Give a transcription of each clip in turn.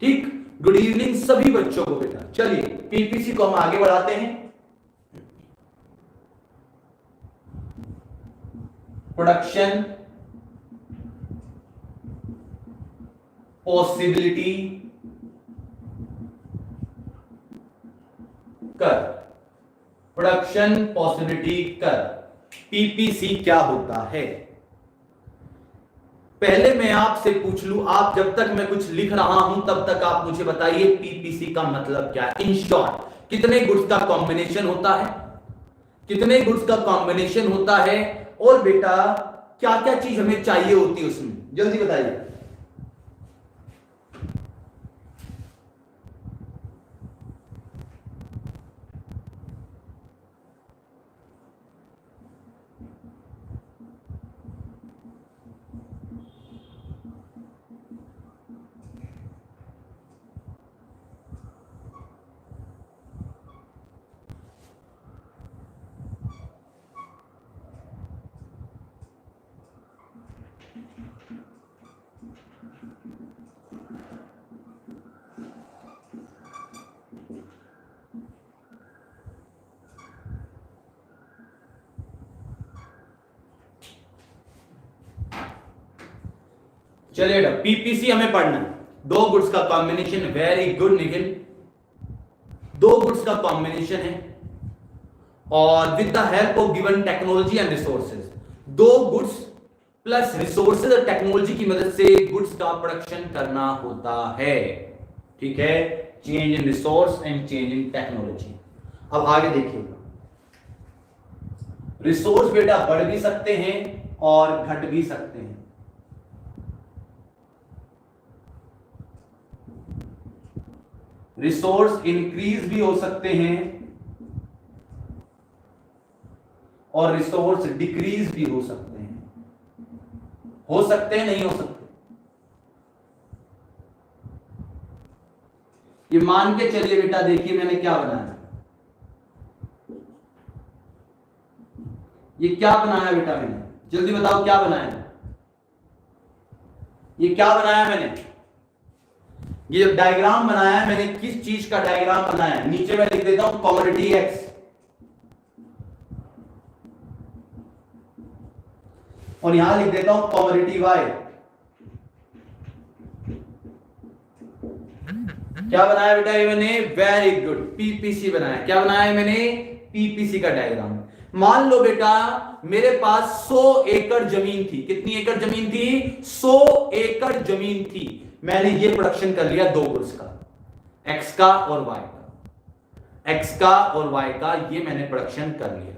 ठीक, good evening सभी बच्चों को बेटा। चलिए पीपीसी को हम आगे बढ़ाते हैं। प्रोडक्शन पॉसिबिलिटी कर, प्रोडक्शन पॉसिबिलिटी कर, पीपीसी क्या होता है। पहले मैं आपसे पूछ लूं, आप जब तक मैं कुछ लिख रहा हूं तब तक आप मुझे बताइए पीपीसी का मतलब क्या है। इन शॉर्ट कितने गुड्स का कॉम्बिनेशन होता है, कितने गुड्स का कॉम्बिनेशन होता है, और बेटा क्या क्या चीज हमें चाहिए होती है उसमें, जल्दी बताइए। चलिए पीपीसी हमें पढ़ना है। दो गुड्स का कॉम्बिनेशन, वेरी गुड निखिल, दो गुड्स का कॉम्बिनेशन है और with the help of given technology and resources, दो गुड्स प्लस रिसोर्सेज और टेक्नोलॉजी की मदद से गुड्स का प्रोडक्शन करना होता है। ठीक है, change in resource and change in technology. अब आगे देखिएगा, रिसोर्स बेटा बढ़ भी सकते हैं और घट भी सकते हैं। रिसोर्स इंक्रीज भी हो सकते हैं और रिसोर्स डिक्रीज भी हो सकते हैं। हो सकते हैं, नहीं हो सकते। ये मान के चलिए बेटा, देखिए मैंने क्या बनाया, ये क्या बनाया बेटा मैंने, जल्दी बताओ क्या बनाया, ये क्या बनाया मैंने, ये जो डायग्राम बनाया है मैंने, किस चीज का डायग्राम बनाया है। नीचे मैं लिख देता हूं कमोडिटी एक्स और यहां लिख देता हूं कमोडिटी वाई। क्या बनाया बेटा ये मैंने, वेरी गुड, पीपीसी बनाया। क्या बनाया है मैंने, पीपीसी का डायग्राम। मान लो बेटा मेरे पास 100 एकड़ जमीन थी। कितनी एकड़ जमीन थी, 100 एकड़ जमीन थी। मैंने ये प्रोडक्शन कर लिया दो गुड्स का, एक्स का और वाई का, एक्स का और वाई का, ये मैंने प्रोडक्शन कर लिया।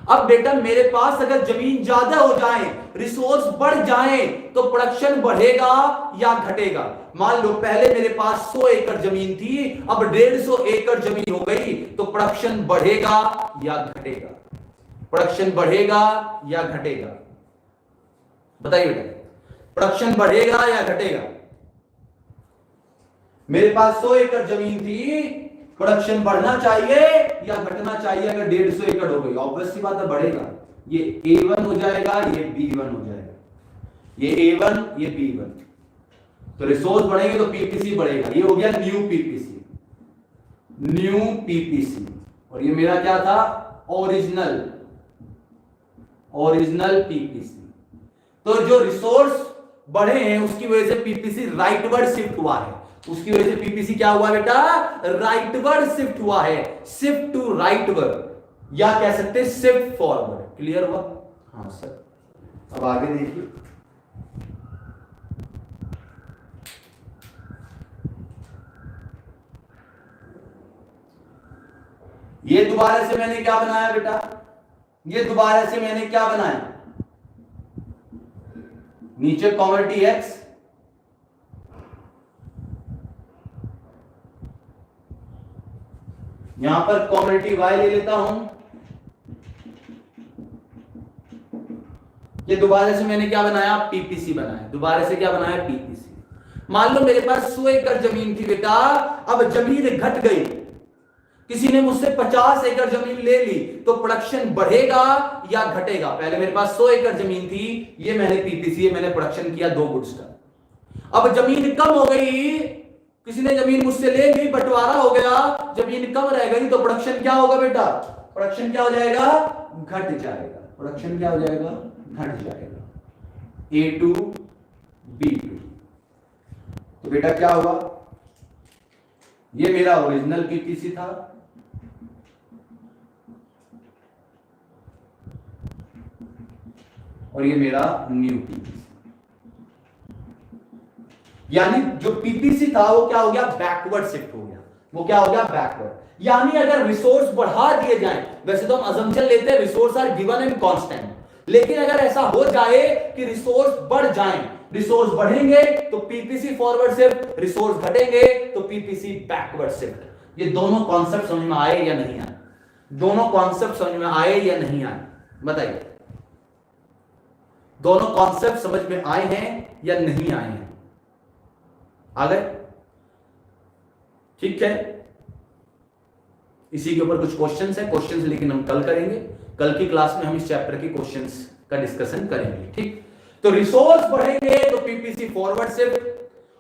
अब बेटा मेरे पास अगर जमीन ज्यादा हो जाए, रिसोर्स बढ़ जाए, तो प्रोडक्शन बढ़ेगा या घटेगा। मान लो पहले मेरे पास 100 एकड़ जमीन थी, अब 150 एकड़ जमीन हो गई, तो प्रोडक्शन बढ़ेगा या घटेगा, प्रोडक्शन बढ़ेगा या घटेगा, बताइए बेटा, प्रोडक्शन बढ़ेगा या घटेगा। मेरे पास 100 एकड़ जमीन थी, प्रोडक्शन बढ़ना चाहिए या घटना चाहिए। अगर 150 एकड़ हो गई, ऑब्वियस सी बात है बढ़ेगा। ये A1 हो जाएगा, ये B1 हो जाएगा, ये A1 ये B1, तो रिसोर्स बढ़ेंगे तो पीपीसी बढ़ेगा। ये हो गया न्यू पीपीसी, न्यू पीपीसी। और ये मेरा क्या था, ओरिजिनल, ओरिजिनल पीपीसी। तो जो रिसोर्स बढ़े हैं उसकी वजह से पीपीसी राइटवर्ड शिफ्ट हुआ है, उसकी वजह से पीपीसी क्या हुआ बेटा, राइटवर्ड शिफ्ट हुआ है, शिफ्ट टू राइटवर्ड, या कह सकते हैं शिफ्ट फॉरवर्ड। क्लियर हुआ, हाँ सर। अब आगे देखिए, ये दोबारा से मैंने क्या बनाया बेटा, ये दोबारा से मैंने क्या बनाया, नीचे कमोडिटी एक्स, यहां पर कमोडिटी वाई ले लेता हूं। ये दोबारा से मैंने क्या बनाया, पीपीसी बनाया, दोबारा से क्या बनाया, पीपीसी। मान लो मेरे पास 100 एकड़ जमीन थी बेटा, अब जमीन घट गई, किसी ने मुझसे 50 एकड़ जमीन ले ली, तो प्रोडक्शन बढ़ेगा या घटेगा। पहले मेरे पास 100 एकड़ जमीन थी, ये मैंने पीपीसी, मैंने प्रोडक्शन किया दो गुड्स का। अब जमीन कम हो गई किसी ने जमीन मुझसे ले ली, बंटवारा हो गया, जमीन कम रह गई, तो प्रोडक्शन क्या होगा बेटा? प्रोडक्शन क्या हो जाएगा? घट जाएगा। प्रोडक्शन क्या हो जाएगा? घट जाएगा। A2 B2। तो बेटा क्या होगा? ये मेरा ओरिजिनल पीपीसी था, और ये मेरा न्यू पीपीसी। यानी जो पीपीसी था वो क्या हो गया? बैकवर्ड शिफ्ट हो गया। वो क्या हो गया? बैकवर्ड। यानी अगर रिसोर्स बढ़ा दिए जाएं, वैसे तो हम अजम्पशन लेते हैं resource are given and constant, लेकिन अगर ऐसा हो जाए कि रिसोर्स बढ़ जाएं, रिसोर्स बढ़ेंगे तो पीपीसी फॉरवर्ड शिफ्ट, रिसोर्स घटेंगे तो पीपीसी बैकवर्ड शिफ्ट। ये दोनों कॉन्सेप्ट समझ में आए या नहीं आए? दोनों कॉन्सेप्ट समझ में आए या नहीं आए? बताइए, दोनों कॉन्सेप्ट समझ में आए हैं या नहीं आए हैं? आ गए? ठीक है, इसी के ऊपर कुछ क्वेश्चंस है, क्वेश्चंस लेकिन हम कल करेंगे। कल की क्लास में हम इस चैप्टर के क्वेश्चंस का डिस्कशन करेंगे। ठीक, तो रिसोर्स बढ़ेंगे तो पीपीसी फॉरवर्ड शिफ्ट,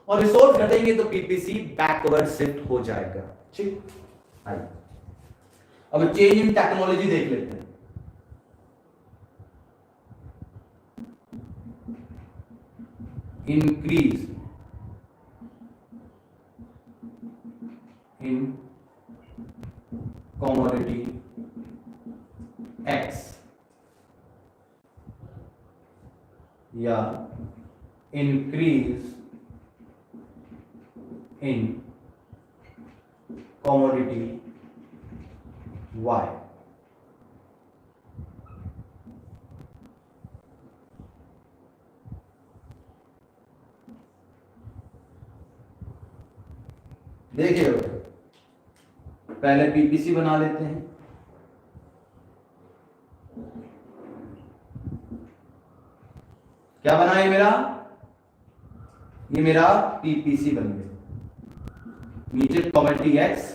और रिसोर्स घटेंगे तो पीपीसी बैकवर्ड शिफ्ट हो जाएगा। ठीक, आइए अब चेंज इन टेक्नोलॉजी देख लेते हैं। इंक्रीज इन commodity X या increase in commodity Y। देखिए पहले पीपीसी बना लेते हैं। क्या बना है मेरा? ये मेरा पीपीसी बन गया। नीचे कमोडिटी एक्स,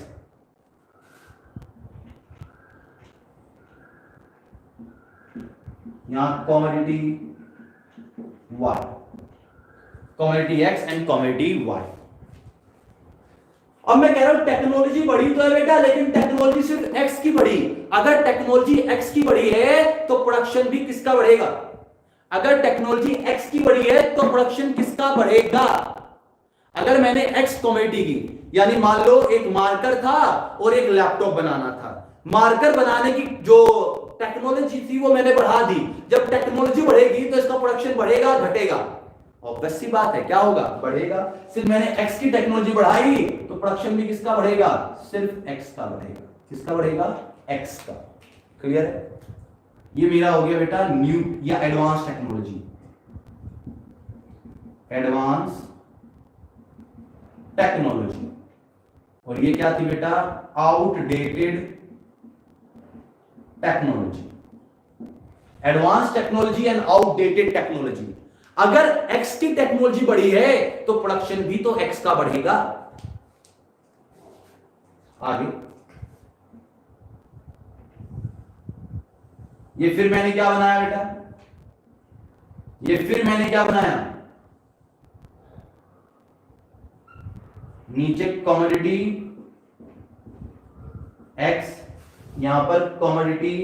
यहां commodity Y, commodity X and commodity Y. अब मैं कह रहा हूं टेक्नोलॉजी बढ़ी तो है बेटा, लेकिन टेक्नोलॉजी सिर्फ एक्स की बढ़ी। अगर टेक्नोलॉजी एक्स की बढ़ी है तो प्रोडक्शन भी किसका बढ़ेगा? अगर टेक्नोलॉजी एक्स की बढ़ी है तो प्रोडक्शन किसका बढ़ेगा? अगर मैंने एक्स कमोडिटी की, यानी मान लो एक मार्कर था और एक लैपटॉप बनाना था, मार्कर बनाने की जो टेक्नोलॉजी थी वो मैंने बढ़ा दी। जब टेक्नोलॉजी बढ़ेगी तो इसका प्रोडक्शन बढ़ेगा घटेगा? ऑब्वियस सी बात है, क्या होगा? बढ़ेगा। सिर्फ मैंने एक्स की टेक्नोलॉजी बढ़ाई तो प्रोडक्शन भी किसका बढ़ेगा? सिर्फ एक्स का बढ़ेगा। किसका बढ़ेगा? एक्स का। क्लियर है? ये मेरा हो गया बेटा न्यू या एडवांस टेक्नोलॉजी। Advance technology. और ये क्या थी बेटा? Outdated technology. Advance technology and outdated technology. अगर एक्स की टेक्नोलॉजी बढ़ी है तो प्रोडक्शन भी तो एक्स का बढ़ेगा। आगे ये फिर मैंने क्या बनाया बेटा? ये फिर मैंने क्या बनाया? नीचे कमोडिटी एक्स, यहां पर कमोडिटी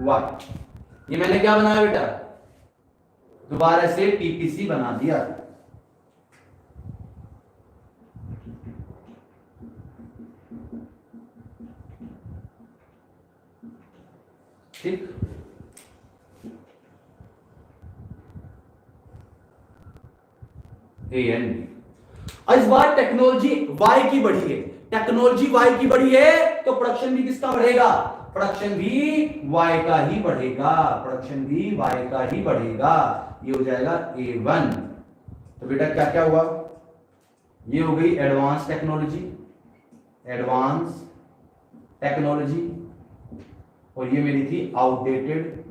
वाई। ये मैंने क्या बनाया बेटा? दोबारा से पीपीसी बना दिया। ठीक, ए एन बी। इस बार टेक्नोलॉजी वाई की बढ़ी है, टेक्नोलॉजी वाई की बढ़ी है तो प्रोडक्शन भी किसका बढ़ेगा? प्रोडक्शन भी वाई का ही बढ़ेगा। प्रोडक्शन भी वाई का ही बढ़ेगा। ये हो जाएगा A1। तो बेटा क्या क्या हुआ? ये हो गई एडवांस टेक्नोलॉजी, एडवांस टेक्नोलॉजी, और ये मेरी थी आउटडेटेड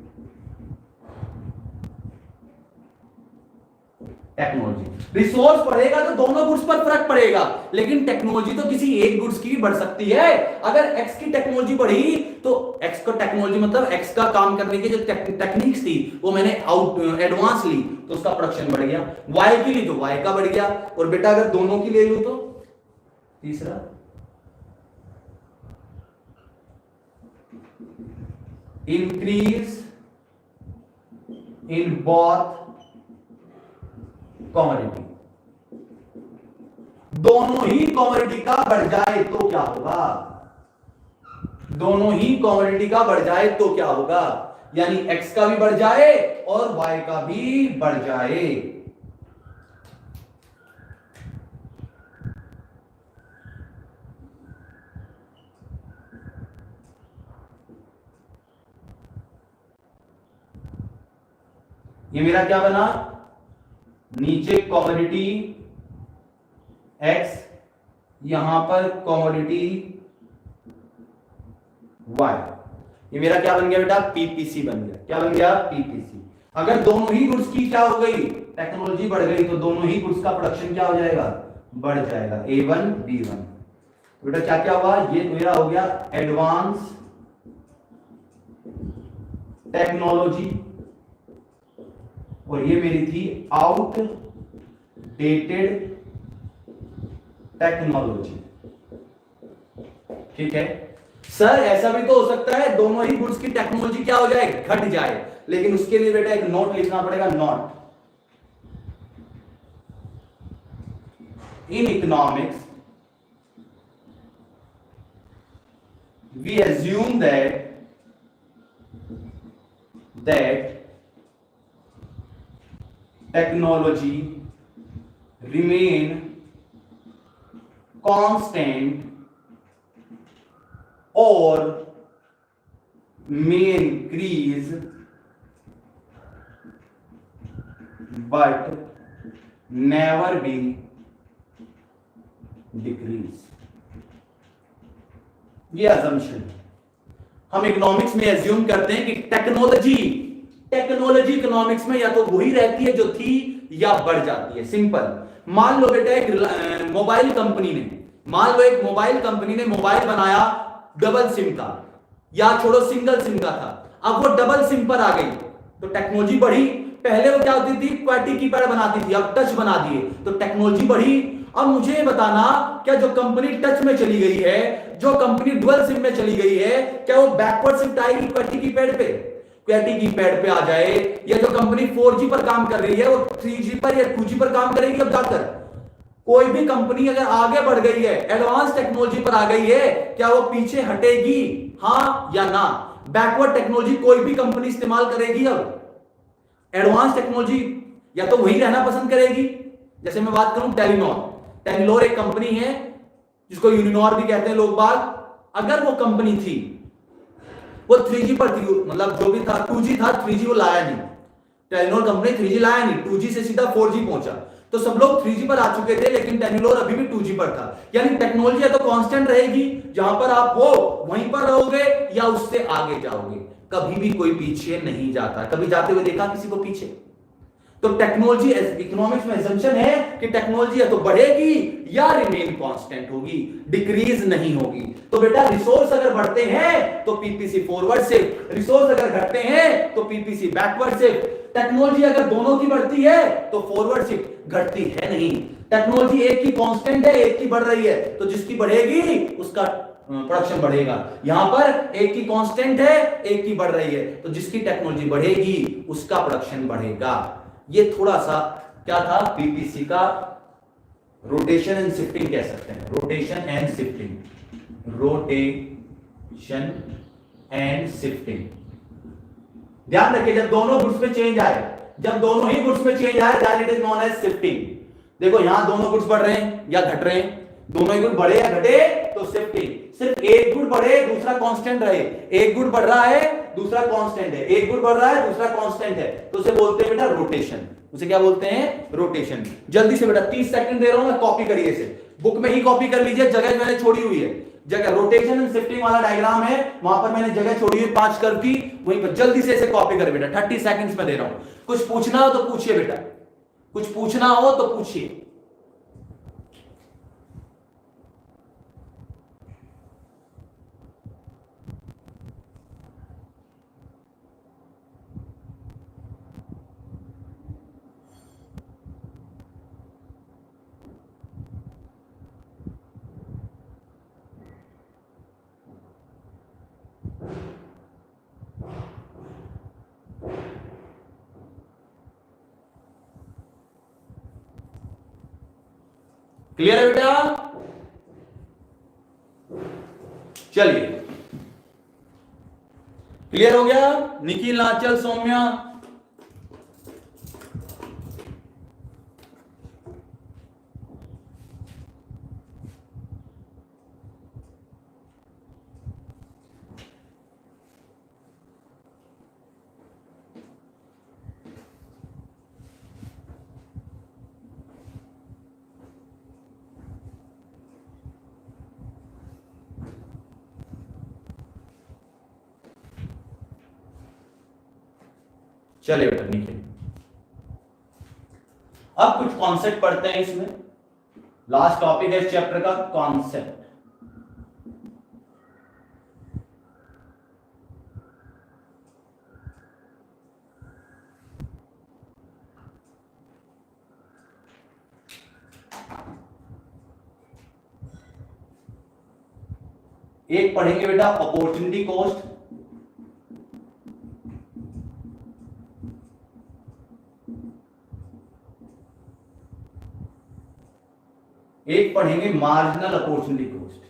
टेक्नोलॉजी। रिसोर्स बढ़ेगा तो दोनों गुड्स पर फर्क पड़ेगा, लेकिन टेक्नोलॉजी तो किसी एक गुड्स की भी बढ़ सकती है। अगर एक्स की टेक्नोलॉजी बढ़ी तो एक्स का टेक्नोलॉजी मतलब एक्स का काम करने की जो टेक्निक्स थी वो मैंने एडवांस ली तो उसका प्रोडक्शन बढ़ गया, वाई की ली तो वाई का बढ़ गया। और बेटा अगर दोनों की ले लूं तो तीसरा इंक्रीज इन बोथ कमोडिटी, दोनों ही कमोडिटी का बढ़ जाए तो क्या होगा, दोनों ही कमोडिटी का बढ़ जाए तो क्या होगा, यानी एक्स का भी बढ़ जाए और वाई का भी बढ़ जाए। ये मेरा क्या बना, नीचे कमोडिटी एक्स, यहां पर कमोडिटी वाई, ये मेरा क्या बन गया बेटा, पीपीसी बन गया। क्या बन गया, पीपीसी। अगर दोनों ही गुड्स की क्या हो गई, टेक्नोलॉजी बढ़ गई तो दोनों ही गुड्स का प्रोडक्शन क्या हो जाएगा, बढ़ जाएगा, A1 B1। बेटा क्या क्या हुआ, ये मेरा हो गया एडवांस टेक्नोलॉजी और ये मेरी थी आउटडेटेड टेक्नोलॉजी। ठीक है सर, ऐसा भी तो हो सकता है दोनों ही गुड्स की टेक्नोलॉजी क्या हो जाए, घट जाए, लेकिन उसके लिए बेटा एक नोट लिखना पड़ेगा, note in economics we assume that technology remain constant or may increase but never be decrease। ये assumption है। हम इकोनॉमिक्स में एज्यूम करते हैं कि टेक्नोलॉजी इकोनॉमिक्स में या तो वही रहती है जो थी या बढ़ जाती है। सिंपल, मान लो बेटा एक मोबाइल कंपनी ने, मान लो एक मोबाइल कंपनी ने मोबाइल बनाया डबल सिम का, या छोड़ो सिंगल सिम का था, अब वो डबल सिम पर आ गई तो टेक्नोलॉजी बढ़ी। पहले वो क्या होती थी, क्वाटी कीपैड बनाती थी, अब टच बना दिए तो टेक्नोलॉजी बढ़ी। अब मुझे ये बताना, क्या जो कंपनी टच में चली गई है, जो कंपनी डुअल सिम में चली गई है, क्या वो बैकवर्ड शिफ्ट आएगी क्वाटी कीपैड पे, क्वाटी कीपैड पे आ जाए, या जो कंपनी 4G पर काम कर रही है वो 3G पर या 2G पर काम करेगी? अब जाकर कोई भी कंपनी अगर आगे बढ़ गई है, एडवांस टेक्नोलॉजी पर आ गई है, क्या वो पीछे हटेगी, हां या ना? बैकवर्ड टेक्नोलॉजी कोई भी कंपनी इस्तेमाल करेगी, अब एडवांस टेक्नोलॉजी या तो वही रहना पसंद करेगी। जैसे मैं बात करूं टेलीनॉर एक कंपनी है जिसको यूनिनॉर भी कहते हैं लोग बाग। अगर वो कंपनी थी, वो 3G पर थी, मतलब जो भी था 2G था, 3G वो लाया नहीं, टेलीनॉर कंपनी 3G लाया नहीं, 2G से सीधा 4G पहुंचा, तो सब लोग 3G पर आ चुके थे, लेकिन टेलीनॉर अभी भी 2G पर था। यानी टेक्नोलॉजी या तो कांस्टेंट रहेगी, जहां पर आप हो वहीं पर रहोगे, या उससे आगे जाओगे, कभी भी कोई पीछे नहीं जाता। कभी जाते हुए देखा किसी को पीछे? तो टेक्नोलॉजी इकोनॉमिक्स में असम्पशन है कि टेक्नोलॉजी या तो बढ़ेगी या रिमेन कांस्टेंट होगी, डिक्रीज नहीं होगी। तो बेटा रिसोर्स अगर बढ़ते हैं तो पीपीसी फॉरवर्ड शिफ्ट, रिसोर्स अगर घटते हैं तो पीपीसी बैकवर्ड शिफ्ट। टेक्नोलॉजी अगर दोनों की बढ़ती है तो फॉरवर्ड शिफ्ट घटती है नहीं। टेक्नोलॉजी एक की कांस्टेंट है, एक की बढ़ रही है, तो जिसकी बढ़ेगी उसका प्रोडक्शन बढ़ेगा। यहां पर एक की कांस्टेंट है, एक की बढ़ रही है, तो जिसकी टेक्नोलॉजी बढ़ेगी उसका प्रोडक्शन बढ़ेगा। ये थोड़ा सा क्या था, पीपीसी का रोटेशन एंड शिफ्टिंग कह सकते हैं, rotation and shifting, rotation and shifting. ध्यान रखिए, जब दोनों गुड्स में चेंज आए, जब दोनों ही गुड्स में चेंज आए, that it is known as shifting. देखो यहां दोनों गुड्स बढ़ रहे हैं या घट रहे हैं, दोनों ही गुड बढ़े या घटे तो शिफ्टिंग। सिर्फ एक गुड बढ़े दूसरा कांस्टेंट रहे, एक गुड बढ़ रहा है दूसरा कांस्टेंट है, एक गुड बढ़ रहा है दूसरा कांस्टेंट है, तो उसे बोलते हैं बेटा रोटेशन। उसे क्या बोलते हैं, रोटेशन। जल्दी से बेटा 30 सेकंड दे रहा हूं मैं, कॉपी करिए इसे, बुक में ही कॉपी कर लीजिए, जगह मैंने छोड़ी हुई है, जगह रोटेशन एंड शिफ्टिंग वाला डायग्राम है, वहां पर मैंने जगह छोड़ी हुई 5 कर्व की, वहीं पर जल्दी से इसे कॉपी कर बेटा। 30 सेकंड्स में दे रहा हूं, कुछ पूछना हो तो पूछिए बेटा, कुछ पूछना हो तो पूछिए। क्लियर है बेटा? चलिए, क्लियर हो गया? निखिल, आंचल, सौम्या, चलिए बेटा निखिल, अब कुछ कॉन्सेप्ट पढ़ते हैं इसमें। लास्ट टॉपिक है इस चैप्टर का कॉन्सेप्ट। एक पढ़ेंगे बेटा अपॉर्चुनिटी कॉस्ट, एक पढ़ेंगे marginal opportunity cost.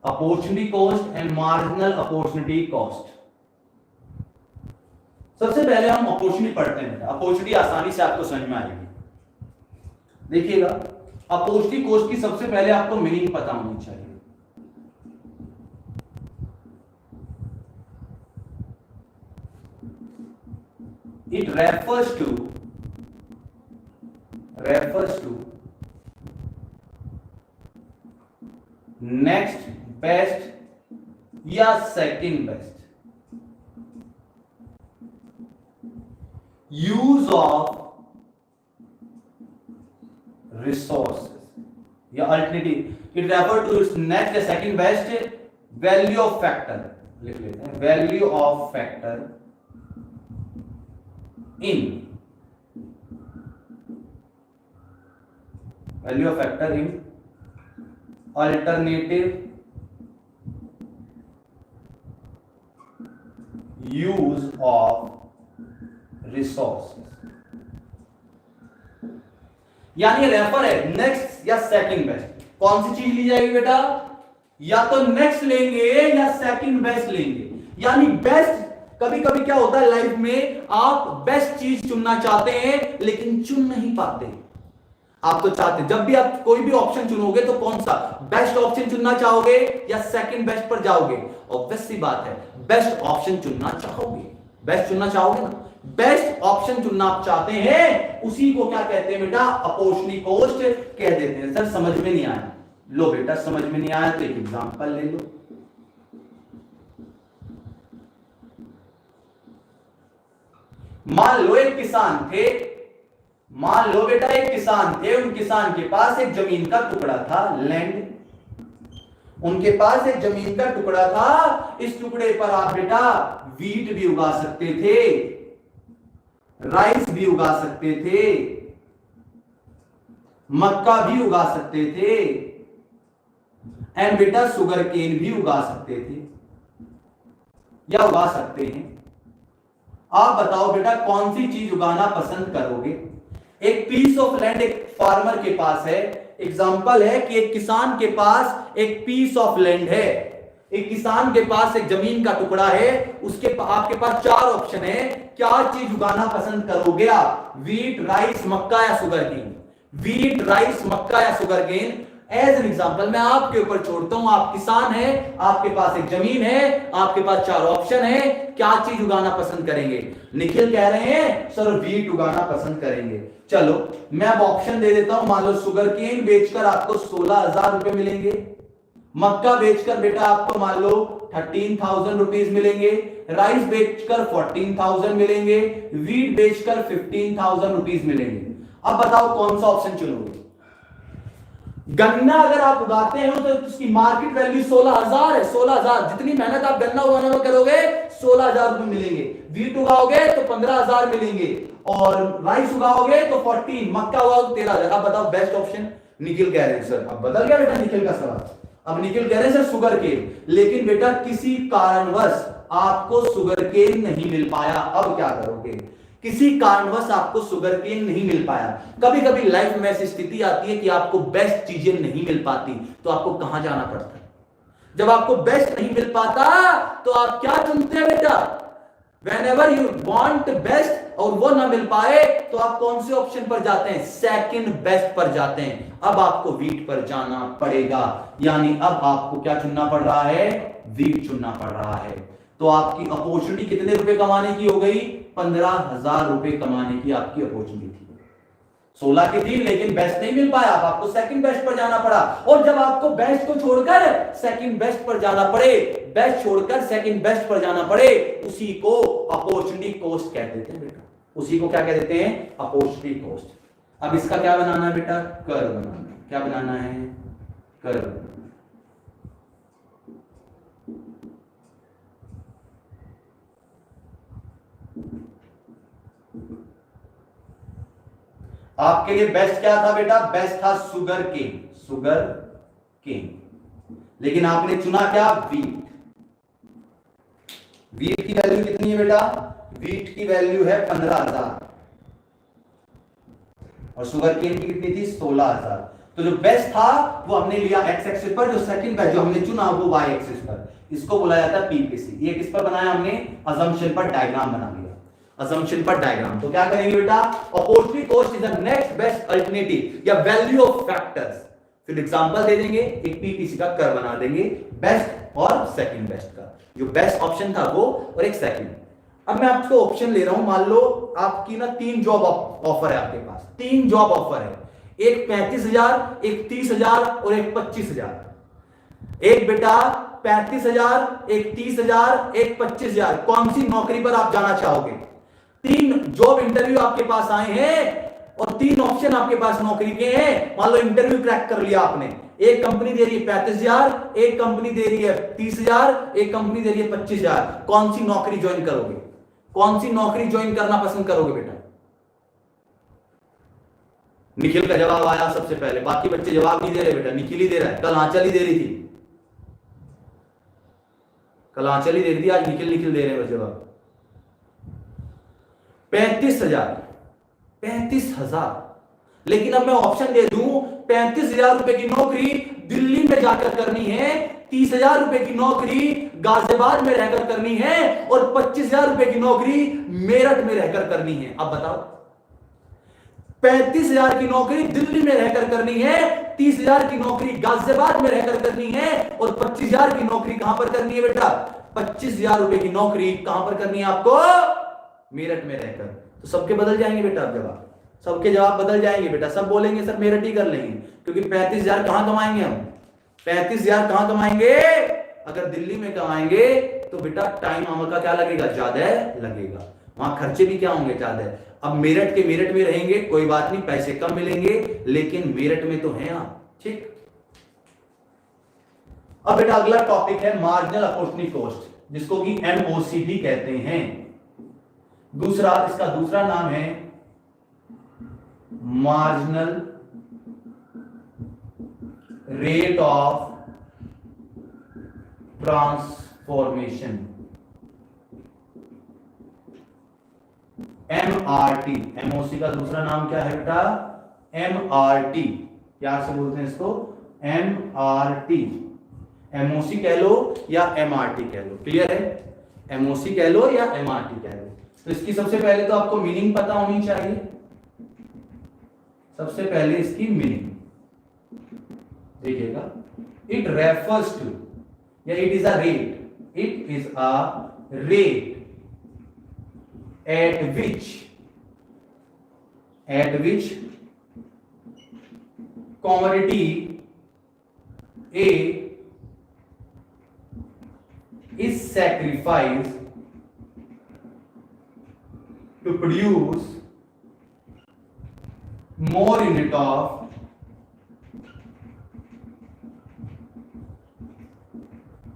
Opportunity cost and marginal opportunity cost. सबसे पहले हम अपॉर्चुनिटी पढ़ते हैं। अपॉर्चुनिटी आसानी से आपको समझ में आएगी। देखिएगा, अपॉर्चुनिटी कॉस्ट की सबसे पहले आपको मीनिंग पता होनी चाहिए। It refers to next best या second best use of resources या alternative. It refer to its next या second best value of factor, लिख लेते हैं value of factor in alternative use of resources। यानी रेफर है नेक्स्ट या second best. कौन सी चीज ली जाएगी बेटा? या तो नेक्स्ट लेंगे या सेकंड बेस्ट लेंगे। यानी बेस्ट, कभी कभी क्या होता है लाइफ में, आप बेस्ट चीज चुनना चाहते हैं लेकिन चुन नहीं पाते। आप तो चाहते, जब भी आप कोई भी ऑप्शन चुनोगे तो कौन सा बेस्ट ऑप्शन चुनना चाहोगे या सेकंड बेस्ट पर जाओगे? ऑब्वियस सी बात है, बेस्ट ऑप्शन चुनना चाहोगे। बेस्ट चुनना चाहोगे ना, बेस्ट ऑप्शन चुनना आप चाहते हैं, उसी को क्या कहते हैं बेटा? अपॉर्चुनिटी कॉस्ट कह देते हैं। सर समझ में नहीं आया? लो बेटा, समझ में नहीं आया तो एक एग्जांपल ले लो। मान लो एक किसान थे, मान लो बेटा एक किसान थे, उन किसान के पास एक जमीन का टुकड़ा था, लैंड। उनके पास एक जमीन का टुकड़ा था। इस टुकड़े पर आप बेटा वीट भी उगा सकते थे, राइस भी उगा सकते थे, मक्का भी उगा सकते थे, एंड बेटा शुगर केन भी उगा सकते थे या उगा सकते हैं। आप बताओ बेटा कौन सी चीज उगाना पसंद करोगे? एक पीस ऑफ लैंड एक फार्मर के पास है। एग्जांपल है कि एक किसान के पास एक पीस ऑफ लैंड है, एक किसान के पास एक जमीन का टुकड़ा है। उसके आपके पास चार ऑप्शन है, क्या चीज उगाना पसंद करोगे आप? वीट, राइस, मक्का या शुगर केन? वीट, राइस, मक्का या sugar cane? As an example मैं आपके ऊपर छोड़ता हूं, आप किसान हैं, आपके पास एक जमीन है, आपके पास 4 ऑप्शन है, क्या चीज उगाना पसंद करेंगे? निखिल कह रहे हैं सर वीट उगाना पसंद करेंगे। चलो मैं अब ऑप्शन दे देता हूं। मान लो शुगर केन बेचकर आपको 16,000 रुपए मिलेंगे, मक्का बेचकर बेटा आपको मान लो 13,000 रुपीज मिलेंगे, राइस बेचकर 14,000 मिलेंगे, वीट बेचकर 15,000 रुपीज मिलेंगे। अब बताओ कौन सा ऑप्शन चुनोगे? गन्ना अगर आप उगाते हो तो उसकी मार्केट वैल्यू 16,000 है। 16,000 जितनी मेहनत आप गन्ना उगाने में करोगे 16,000 रुपए मिलेंगे। वीट उगाओगे तो 15,000 मिलेंगे, और राइस उगाओगे तो 14, मक्का उगाओगे 13,000। अब बताओ बेस्ट ऑप्शन? निखिल कह रहे हैं सर, अब बदल गया बेटा निखिल का सवाल। अब निखिल कह रहे हैं सर शुगर केन, लेकिन बेटा किसी कारणवश आपको शुगर केन नहीं मिल पाया, अब क्या करोगे? किसी कारणवश आपको शुगर केन नहीं मिल पाया। कभी कभी लाइफ में ऐसी स्थिति आती है कि आपको बेस्ट चीजें नहीं मिल पाती, तो आपको कहां जाना पड़ता है? जब आपको बेस्ट नहीं मिल पाता तो आप क्या चुनते हैं बेटा? Whenever you want बेस्ट और वो ना मिल पाए तो आप कौन से ऑप्शन पर जाते हैं? सेकंड बेस्ट पर जाते हैं। अब आपको वीट पर जाना पड़ेगा, यानी अब आपको क्या चुनना पड़ रहा है? वीट चुनना पड़ रहा है। तो आपकी अपॉर्चुनिटी कितने रुपए कमाने की हो गई? 15,000 रुपए कमाने की आपकी अपॉर्चुनिटी थी। 16 की थी, लेकिन बेस्ट नहीं मिल पाया, आपको सेकंड बेस्ट पर जाना पड़ा। और जब आपको बेस्ट को छोड़कर सेकंड बेस्ट पर जाना पड़े, बेस्ट छोड़कर सेकंड बेस्ट पर जाना पड़े, उसी को अपॉर्चुनिटी कॉस्ट कह देते हैं बेटा। उसी को क्या कह देते हैं? Opportunity cost. अब इसका क्या बनाना है बेटा? कर्व बनाना है। क्या बनाना है? कर्व। आपके लिए बेस्ट क्या था बेटा? बेस्ट था शुगर केन, शुगर केन। लेकिन आपने चुना क्या? वीट। वीट की वैल्यू कितनी है बेटा? वीट की वैल्यू है 15,000 और शुगर केन की कितनी थी? 16,000। तो जो बेस्ट था वो हमने लिया एक्स एक्सिस पर, जो सेकंड बेस्ट जो हमने चुना वो वाई एक्सिस पर। इसको बुलाया जाता है पीपीसी। ये किस पर बनाया हमने? अजम्पशन पर डायग्राम बना लिया। अजम्पशन पर डायग्राम। तो क्या करेंगे बेटा? Opportunity cost is the next best alternative या वैल्यू ऑफ फैक्टर्स। फिर एग्जांपल दे देंगे, एक पीपीसी का कर्व बना देंगे बेस्ट और सेकंड बेस्ट का। जो बेस्ट ऑप्शन था वो और एक सेकंड। अब मैं आपको ऑप्शन ले रहा हूं। मान लो आपकी ना 3 जॉब ऑफर है, आपके पास 3 जॉब ऑफर है। एक 35,000, एक 30,000 और एक 25,000। एक बेटा 35,000, एक 30,000, एक 25,000। कौन सी नौकरी पर आप जाना चाहोगे? 3 जॉब इंटरव्यू आपके पास आए हैं और 3 ऑप्शन आपके पास नौकरी के हैं। मान लो इंटरव्यू क्रैक कर लिया आपने। एक कंपनी दे रही है 35,000, एक कंपनी दे रही है 30,000, एक कंपनी दे रही है 25,000। कौन सी नौकरी ज्वाइन करोगे? कौन सी नौकरी ज्वाइन करना पसंद करोगे बेटा? निखिल का जवाब आया सबसे पहले, बाकी बच्चे जवाब नहीं दे रहे बेटा, निखिल ही दे रहा है। कल आंचल ही दे रही थी, कल आंचल ही दे रही थी, आज निखिल निखिल दे रहे हैं जवाब। 35,000, 35,000। लेकिन अब मैं ऑप्शन दे दूं, 35,000 रुपए की नौकरी दिल्ली में जाकर करनी है, 30,000 रुपए की नौकरी गाजियाबाद में रहकर करनी है, और 25,000 रुपए की नौकरी मेरठ में रहकर करनी है। अब बताओ, 35,000 की नौकरी दिल्ली में रहकर करनी है, 30,000 की नौकरी गाजियाबाद में रहकर करनी है, और 25,000 की नौकरी कहां पर करनी है बेटा? 25,000 रुपए की नौकरी कहां पर करनी है आपको? मेरठ में रहकर। तो सबके बदल जाएंगे बेटा, अब जवाब सबके जवाब बदल जाएंगे बेटा। सब बोलेंगे सर मेरठ ही कर लेंगे, क्योंकि 35,000 कहां कमाएंगे हम? 35,000 कहां कमाएंगे? अगर दिल्ली में कमाएंगे तो बेटा टाइम हमारा क्या लगेगा? ज्यादा लगेगा, वहां खर्चे भी क्या होंगे? ज्यादा। अब मेरठ के मेरठ में रहेंगे, कोई बात नहीं, पैसे कम मिलेंगे, लेकिन मेरठ में तो हैं आप, ठीक। अब बेटा अगला टॉपिक है मार्जिनल अपॉर्चुनिटी कॉस्ट, जिसको कि एमओसी भी कहते हैं। दूसरा, इसका दूसरा नाम है marginal rate of transformation, MRT. MOC का दूसरा नाम क्या है बेटा? एमआरटी। क्या से बोलते हैं इसको? एमआरटी। एमओसी कह लो या एमआरटी कह लो, क्लियर है? एमओसी कह लो या एमआरटी कह लो। तो इसकी सबसे पहले तो आपको मीनिंग पता होनी चाहिए। सबसे पहले इसकी मीनिंग देखिएगा, इट रेफर्स टू या it is a rate, it is a rate at which commodity A is sacrificed to produce more unit of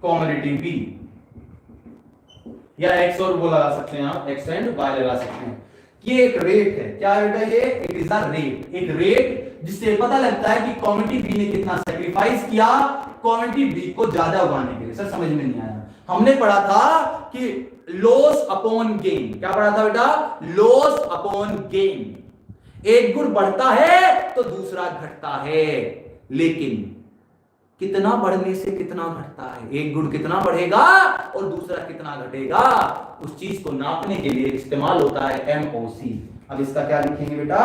commodity B, या एक्स और वो लगा सकते हैं आप, एक्स एंड वाई लगा सकते हैं। ये एक रेट है, क्या रेट है ये? इट इज अ रेट, एक रेट जिससे पता लगता है कि कम्युनिटी बी ने कितना सैक्रिफाइस किया कम्युनिटी बी को ज्यादा उगाने के लिए। सर समझ में नहीं आया, हमने पढ़ा था कि लॉस अपॉन गेन, क्या पढ़ा था बेटा? Loss upon gain. एक गुण बढ़ता है तो दूसरा घटता है, लेकिन कितना बढ़ने से कितना घटता है, एक गुण कितना बढ़ेगा और दूसरा कितना घटेगा, उस चीज को नापने के लिए इस्तेमाल होता है एमओसी। अब इसका क्या लिखेंगे बेटा?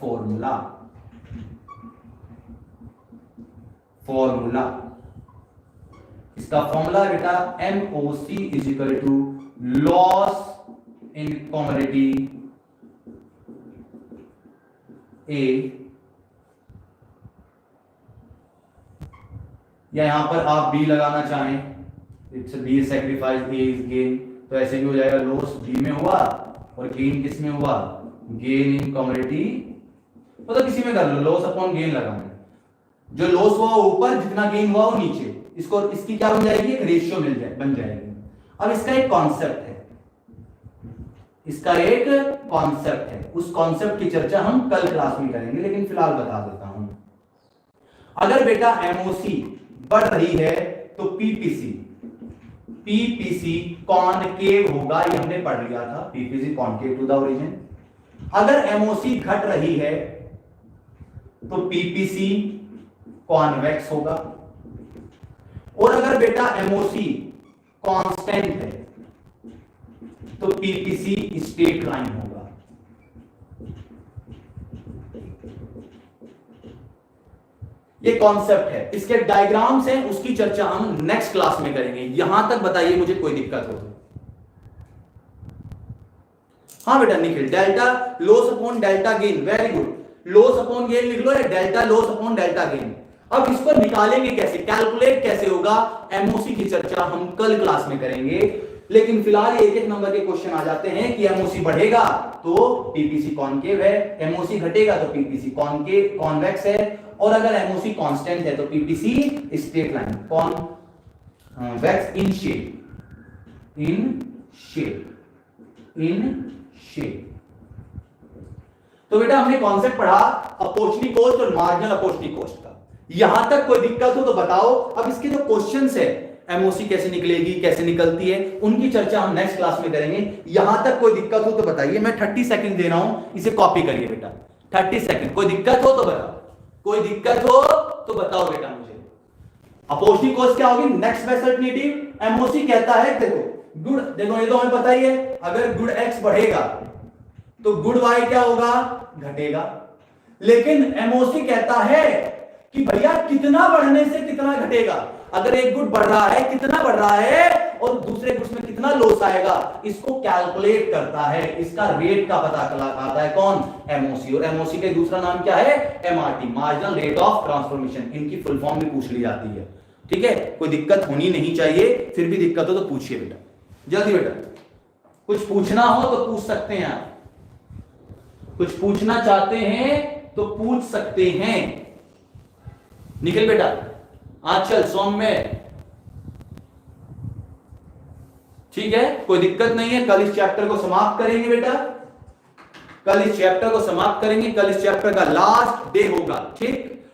फॉर्मूला। फॉर्मूला इसका फॉर्मूला बेटा MOC is equal to loss in commodity A, या यहां पर आप बी लगाना चाहें, it's B sacrifice A is gain, तो ऐसे भी हो जाएगा, लॉस बी में हुआ और गेन किस में हुआ? गेन इन कमोडिटी, मतलब किसी में कर लो, लॉस अपॉन गेन लगाना है। जो लॉस हुआ ऊपर, जितना गेन हुआ वो नीचे, इसको इसकी क्या बन जाएगी? एक रेशियो बन जाएगी। अब इसका एक कॉन्सेप्ट है, इसका एक कॉन्सेप्ट है, उस कॉन्सेप्ट की चर्चा हम कल क्लास में करेंगे, लेकिन फिलहाल बता देता हूं। अगर बेटा एमओसी बढ़ रही है तो पीपीसी कॉनकेव होगा, ये हमने पढ़ लिया था, PPC concave to the origin. अगर एमओसी घट रही है तो पीपीसी कॉन्वेक्स होगा, और अगर बेटा एमओसी कांस्टेंट है तो पीपीसी स्ट्रेट लाइन होगा। ये कॉन्सेप्ट है, इसके डायग्राम्स हैं, उसकी चर्चा हम नेक्स्ट क्लास में करेंगे। यहां तक बताइए मुझे कोई दिक्कत हो? हाँ बेटा Nikhil, delta loss upon delta gain, very good, loss upon gain लिख लो या delta loss upon delta gain. अब इसको निकालेंगे कैसे, कैलकुलेट कैसे होगा, एमओसी की चर्चा हम कल क्लास में करेंगे। लेकिन फिलहाल एक एक नंबर के क्वेश्चन आ जाते हैं कि एमओसी बढ़ेगा तो पीपीसी कॉनकेव है, एमओसी घटेगा तो पीपीसी कॉनकेव कॉन्वेक्स है, और अगर एमओसी कांस्टेंट है तो PPC straight line, convex in shape, in shape. तो बेटा हमने कॉन्सेप्ट पढ़ा अपॉर्चुनिटी कॉस्ट और मार्जिनल अपॉर्चुनिटी कॉस्ट का। यहां तक कोई दिक्कत हो तो बताओ। अब इसके जो क्वेश्चंस है, एमओसी कैसे निकलेगी, कैसे निकलती है, उनकी चर्चा हम नेक्स्ट क्लास में करेंगे। यहां तक कोई दिक्कत हो तो बताइए। मैं 30 सेकंड दे रहा हूं, इसे कॉपी करिए बेटा, 30 सेकंड। कोई दिक्कत हो तो बताओ, कोई दिक्कत हो तो बताओ बेटा मुझे। अपॉर्चुनिटी कॉस्ट क्या होगी? Next best alternative. एमओसी कहता है देखो गुड, देखो ये तो हमें पता ही है, अगर गुड एक्स बढ़ेगा तो गुड वाई क्या होगा? घटेगा। लेकिन एमओसी कहता है कि भैया कितना बढ़ने से कितना घटेगा। अगर एक गुड बढ़ रहा है, कितना बढ़ रहा है, और दूसरे गुड्स में कितना लॉस आएगा, इसको कैलकुलेट करता है, इसका रेट का पता लगाता है कौन? एमओसी। और एमओसी का दूसरा नाम क्या है? MRT, marginal rate of transformation. इनकी फुल फॉर्म भी पूछ ली जाती है, ठीक है। कोई दिक्कत होनी नहीं चाहिए, फिर भी दिक्कत हो तो पूछिए बेटा, जल्दी बेटा। कुछ पूछना हो तो पूछ सकते हैं आप, कुछ पूछना चाहते हैं तो पूछ सकते हैं। निखिल बेटा, आंचल, सौम्य, ठीक है, कोई दिक्कत नहीं है। कल इस चैप्टर को समाप्त करेंगे बेटा, कल इस चैप्टर को समाप्त करेंगे। कल इस चैप्टर का लास्ट डे होगा, ठीक।